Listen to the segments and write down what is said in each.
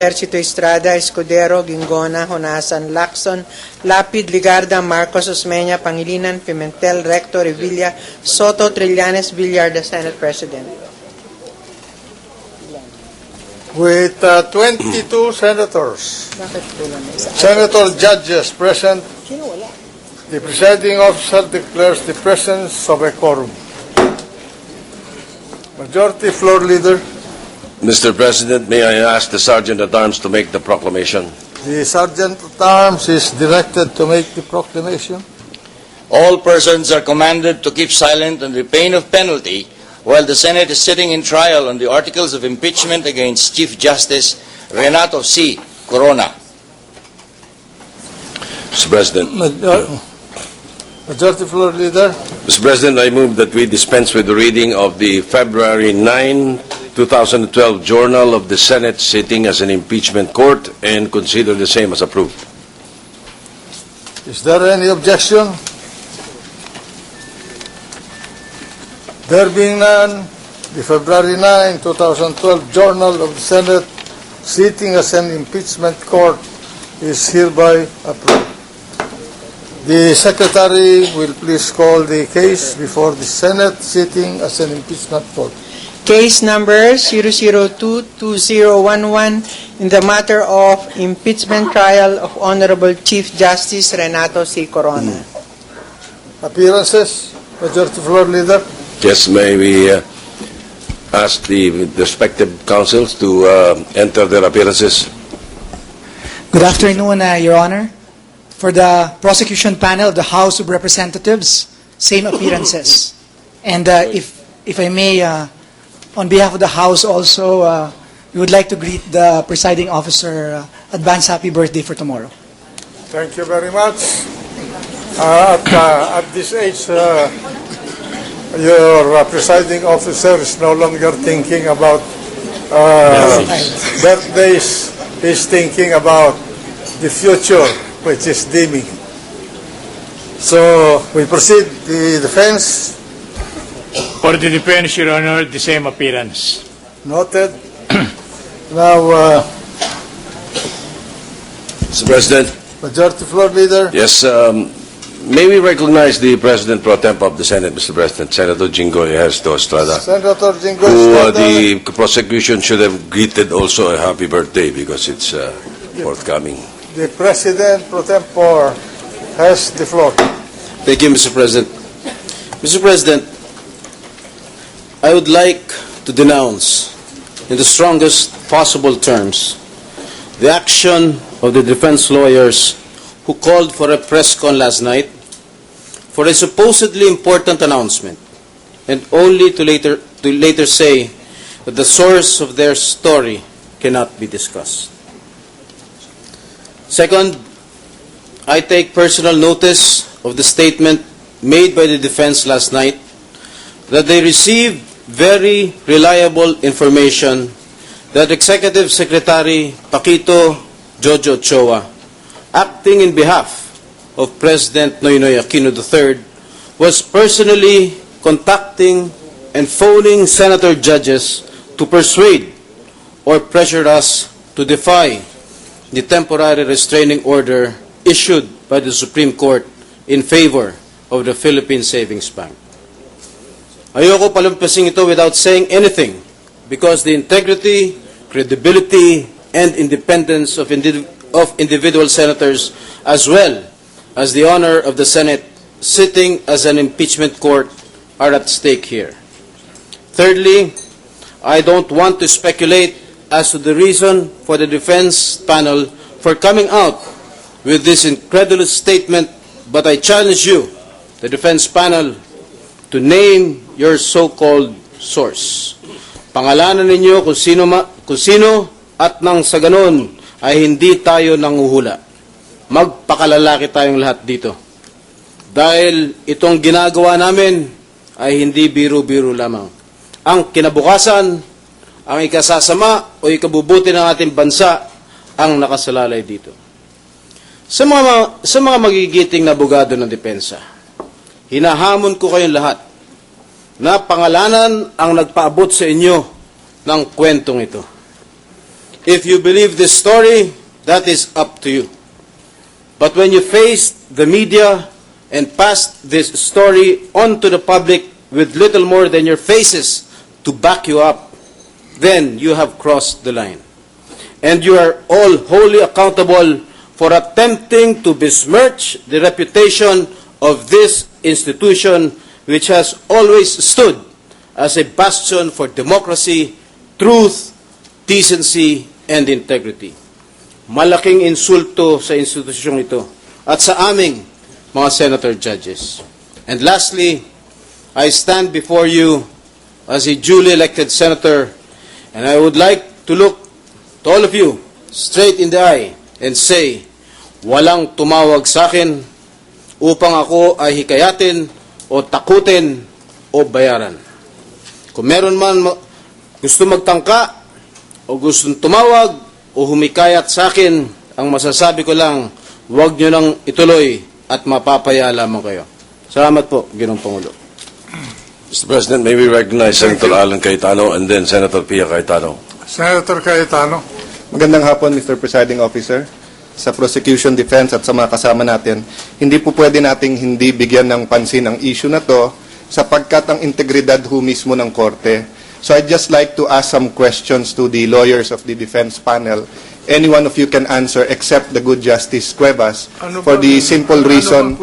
Ejercito Estrada, Escudero, Gingona, Honasan, Lacson, Lapid, Ligarda, Marcos, Osmeña, Pangilinan, Pimentel, Recto, Revilla, Soto, Trillanes, Villar, the Senate President. With 22 senators, senator judges present, the presiding officer declares the presence of a quorum. Majority Floor Leader. Mr. President, may I ask the Sergeant-at-Arms to make the proclamation? The Sergeant-at-Arms is directed to make the proclamation. All persons are commanded to keep silent under pain of penalty while the Senate is sitting in trial on the articles of impeachment against Chief Justice Renato C. Corona. Mr. President. Majority Floor Leader. Mr. President, I move that we dispense with the reading of the February 9, 2012 Journal of the Senate sitting as an impeachment court and consider the same as approved. Is there any objection? There being none, the February 9, 2012 Journal of the Senate sitting as an impeachment court is hereby approved. The Secretary will please call the case before the Senate sitting as an impeachment court. Case number 0022011 in the matter of impeachment trial of Honorable Chief Justice Renato C. Corona. Appearances, Majority Floor Leader. Yes, may we ask the respective councils to enter their appearances? Good afternoon, Your Honor. For the prosecution panel of the House of Representatives, same appearances. And if I may, on behalf of the House also, we would like to greet the presiding officer, advance happy birthday for tomorrow. Thank you very much. At this age, your presiding officer is no longer thinking about birthdays. He's thinking about the future, which is dimming. So we proceed. The defense. For the defense, Your Honor, the same appearance. Noted. Now, Mr. President. Majority Floor Leader. Yes, may we recognize the President Pro Temp of the Senate, Mr. President, Senator Jinggoy Ernesto Estrada, Senator Jinggoy who Estrada. the prosecution should have greeted also a happy birthday because it's forthcoming. The President Pro Tempore has the floor. Thank you, Mr. President. Mr. President, I would like to denounce in the strongest possible terms the action of the defense lawyers who called for a press con last night for a supposedly important announcement and only to later say that the source of their story cannot be discussed. Second, I take personal notice of the statement made by the defense last night that they received very reliable information that Executive Secretary Paquito Jojo Ochoa, acting in behalf of President Noynoy Aquino III, was personally contacting and phoning senator judges to persuade or pressure us to defy the temporary restraining order issued by the Supreme Court in favor of the Philippine Savings Bank. Ayoko palampasin ito without saying anything because the integrity, credibility, and independence of individual senators as well as the honor of the Senate sitting as an impeachment court are at stake here. Thirdly, I don't want to speculate as to the reason for the defense panel for coming out with this incredulous statement, but I challenge you, the defense panel, to name your so-called source. Pangalanan ninyo kung sino at nang sa ganun ay hindi tayo nanguhula. Magpakalalaki tayong lahat dito. Dahil itong ginagawa namin ay hindi biro-biro lamang. Ang kinabukasan, ang ikasasama o ikabubuti ng ating bansa ang nakasalalay dito. Sa mga magigiting na abogado ng depensa, hinahamon ko kayong lahat na pangalanan ang nagpaabot sa inyo ng kwentong ito. If you believe this story, that is up to you. But when you faced the media and passed this story on to the public with little more than your faces to back you up, then you have crossed the line. And you are all wholly accountable for attempting to besmirch the reputation of this institution, which has always stood as a bastion for democracy, truth, decency, and integrity. Malaking insulto sa institusyong ito at sa aming mga senator judges. And lastly, I stand before you as a duly elected senator, and I would like to look to all of you straight in the eye and say, walang tumawag sa akin upang ako ay hikayatin o takutin o bayaran. Kung meron man gusto magtangka o gustong tumawag o humikayat sa akin, ang masasabi ko lang, huwag nyo nang ituloy at mapapaya lamang kayo. Salamat po, Ginoong Pangulo. Mr. President, may we recognize Senator Alan Cayetano and then Senator Pia Cayetano. Senator Cayetano. Magandang hapon, Mr. Presiding Officer. Sa prosecution, defense at sa mga kasama natin, hindi po pwede nating hindi bigyan ng pansin ang issue na to sapagkat ang integridad ho mismo ng korte. So I'd just like to ask some questions to the lawyers of the defense panel. Any one of you can answer except the good Justice Cuevas for the simple reason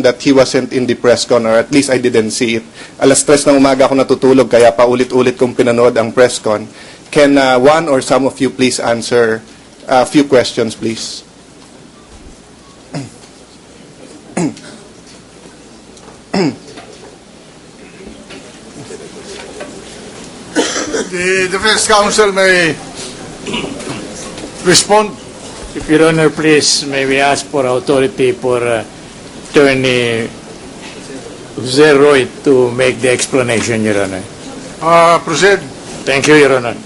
that he wasn't in the press con, or at least I didn't see it. Alas 3 ng umaga ako natutulog kaya paulit-ulit kong pinanood ang press con. Can one or some of you please answer a few questions, please? The defense counsel may respond. If Your Honor, please, may we ask for authority for Attorney Jose Roy to make the explanation, Your Honor. Proceed. Thank you, Your Honor.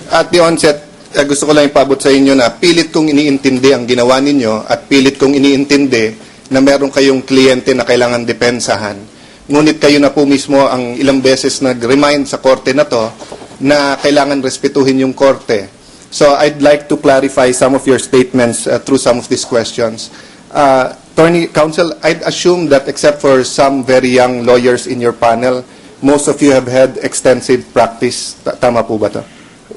At the onset, gusto ko lang ipabot sa inyo na pilit kong iniintindi ang ginawa ninyo at pilit kong iniintindi na meron kayong kliyente na kailangan depensahan. Ngunit kayo na po mismo ang ilang beses nag-remind sa korte na to na kailangan respetuhin yung korte. So I'd like to clarify some of your statements through some of these questions. Attorney Counsel, I'd assume that except for some very young lawyers in your panel, most of you have had extensive practice. Tama po ba to?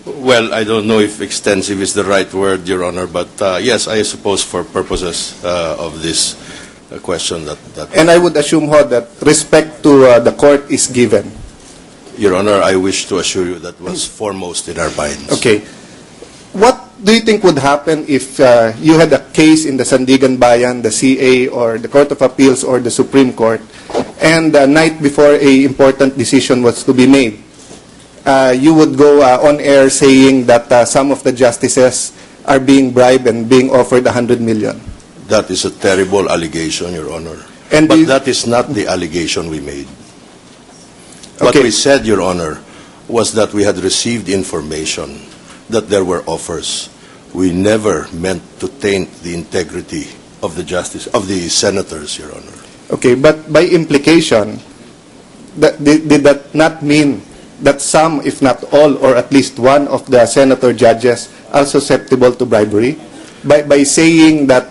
Well, I don't know if extensive is the right word, Your Honor, but yes, I suppose for purposes of this question that And I would assume ho that respect to the court is given. Your Honor, I wish to assure you that was foremost in our minds. Okay. What do you think would happen if you had a case in the Sandigan Bayan, the CA, or the Court of Appeals, or the Supreme Court, and the night before a important decision was to be made, you would go on air saying that some of the justices are being bribed and being offered 100 million? That is a terrible allegation, Your Honor. And But that is not the allegation we made. What Okay. we said, Your Honor, was that we had received information that there were offers. We never meant to taint the integrity of the senators, Your Honor. Okay, but by implication, did that not mean that some, if not all, or at least one of the senator judges are susceptible to bribery? By saying that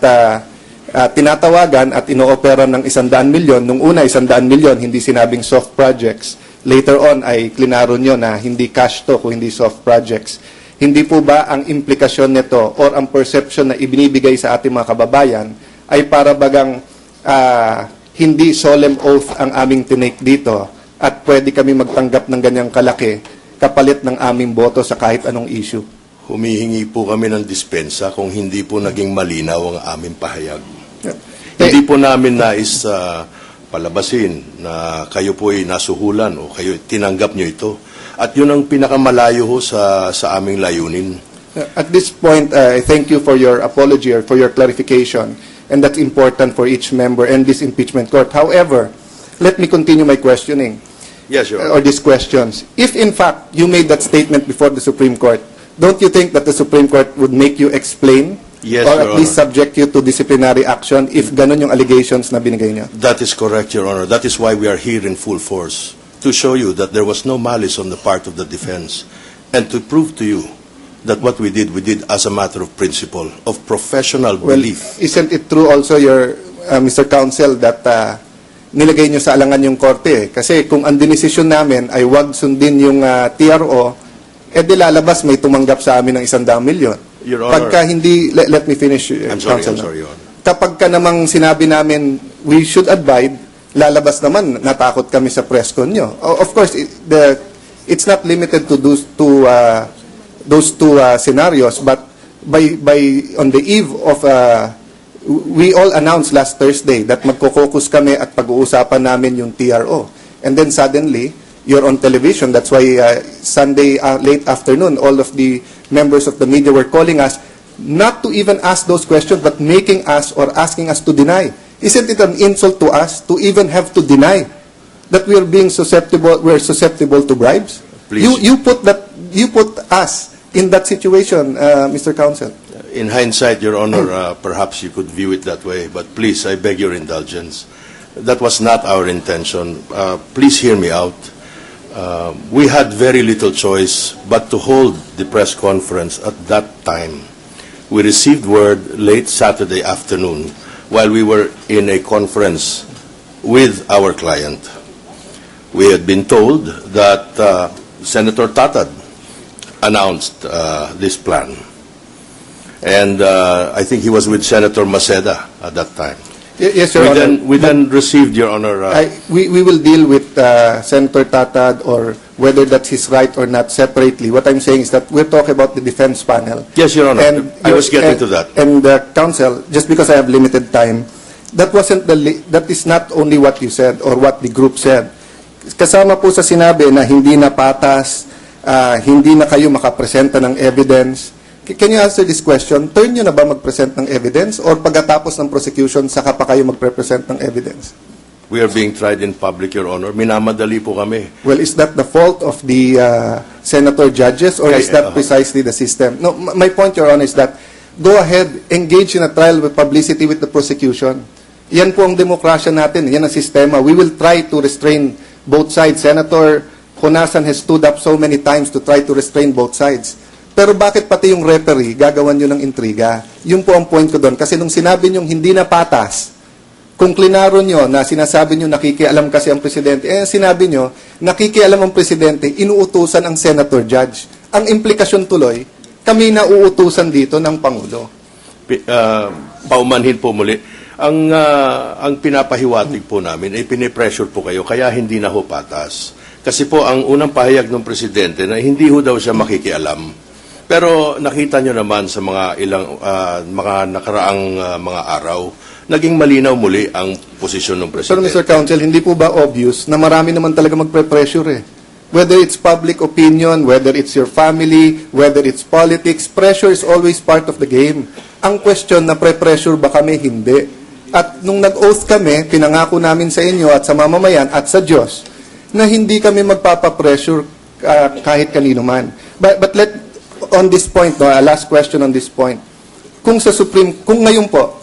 tinatawagan at inooperan ng 100 milyon, nung una 100 milyon, hindi sinabing soft projects. Later on ay klinaro nyo na hindi cash to kung hindi soft projects. Hindi po ba ang implikasyon nito or ang perception na ibinibigay sa ating mga kababayan ay para bagang hindi solemn oath ang aming tinake dito at pwede kami magtanggap ng ganyang kalaki kapalit ng aming boto sa kahit anong issue? Humihingi po kami ng dispensa kung hindi po naging malinaw ang aming pahayag. Yeah. Hindi po namin nais palabasin na kayo po ay nasuhulan o kayo tinanggap nyo ito. At yun ang pinakamalayo ho sa aming layunin. At this point, I thank you for your apology or for your clarification, and that's important for each member and this impeachment court. However, let me continue my questioning. Yes, Your Or Honor. these questions. If in fact you made that statement before the Supreme Court, don't you think that the Supreme Court would make you explain Yes, or Your at least Honor. subject you to disciplinary action if ganun yung allegations na binigay niya? That is correct, Your Honor. That is why we are here in full force, to show you that there was no malice on the part of the defense. and to prove to you that what we did as a matter of principle, of professional Well, belief. isn't it true also, your, Mr. Counsel, that nilagay nyo sa alangan yung korte? Kasi kung ang dinesisyon namin ay wag sundin yung TRO, di lalabas may tumanggap sa amin ng 100 milyon. Your Honor. Pagka hindi, let me finish, I'm sorry, Counsel. I'm sorry, Your Honor. Kapag ka namang sinabi namin, we should abide, lalabas naman, natakot kami sa press con nyo. Of course, it's not limited to those two scenarios, but on the eve of, we all announced last Thursday that magko-focus kami at pag-uusapan namin yung TRO. And then suddenly, you're on television. That's why Sunday late afternoon, all of the members of the media were calling us not to even ask those questions, but making us or asking us to deny. Isn't it an insult to us to even have to deny that we're susceptible to bribes? Please. You put us in that situation, Mr. Counsel. In hindsight, Your Honor, perhaps you could view it that way, but please, I beg your indulgence. That was not our intention. Please hear me out. We had very little choice but to hold the press conference at that time. We received word late Saturday afternoon while we were in a conference with our client. We had been told that Senator Tatad announced this plan. And I think he was with Senator Maceda at that time. Yes, Your Honor. We then received, Your Honor... We will deal with Senator Tatad or whether that's his right or not separately. What I'm saying is that we're talking about the defense panel. Yes, Your Honor. And I was getting to that. And Counsel, just because I have limited time, that is not only what you said or what the group said. Kasama po sa sinabi na hindi na patas, hindi na kayo makapresenta ng evidence. Can you answer this question? Turn nyo na ba mag-present ng evidence or pagkatapos ng prosecution, saka pa kayo mag-present ng evidence? We are being tried in public, Your Honor. Minamadali po kami. Well, is that the fault of the senator judges or is that precisely the system? No, my point, Your Honor, is that go ahead, engage in a trial with publicity with the prosecution. Yan po ang demokrasya natin. Yan ang sistema. We will try to restrain both sides. Senator Honasan has stood up so many times to try to restrain both sides. Pero bakit pati yung referee, gagawan nyo ng intriga? Yun po ang point ko doon. Kasi nung sinabi nyo hindi na patas, kung klinaro nyo na sinasabi nyo nakikialam kasi ang presidente, sinabi nyo, nakikialam ang presidente, inuutusan ang senator judge. Ang implikasyon tuloy, kami na uutusan dito ng Pangulo. Paumanhin po muli. Ang pinapahiwatig po namin ay pinipressure po kayo, kaya hindi na ho patas. Kasi po ang unang pahayag ng presidente na hindi ho daw siya makikialam. Pero nakita nyo naman sa mga mga nakaraang mga araw, naging malinaw muli ang posisyon ng Pero presidente. Mr. Counsel, hindi po ba obvious na marami naman talaga magpe-pressure Whether it's public opinion, whether it's your family, whether it's politics, pressure is always part of the game. Ang question na pre-pressure ba kami? Hindi. At nung nag-oath kami, pinangako namin sa inyo at sa mamamayan at sa Diyos na hindi kami magpapa-pressure kahit kanino man. But on this point, no, last question on this point. Kung ngayon po,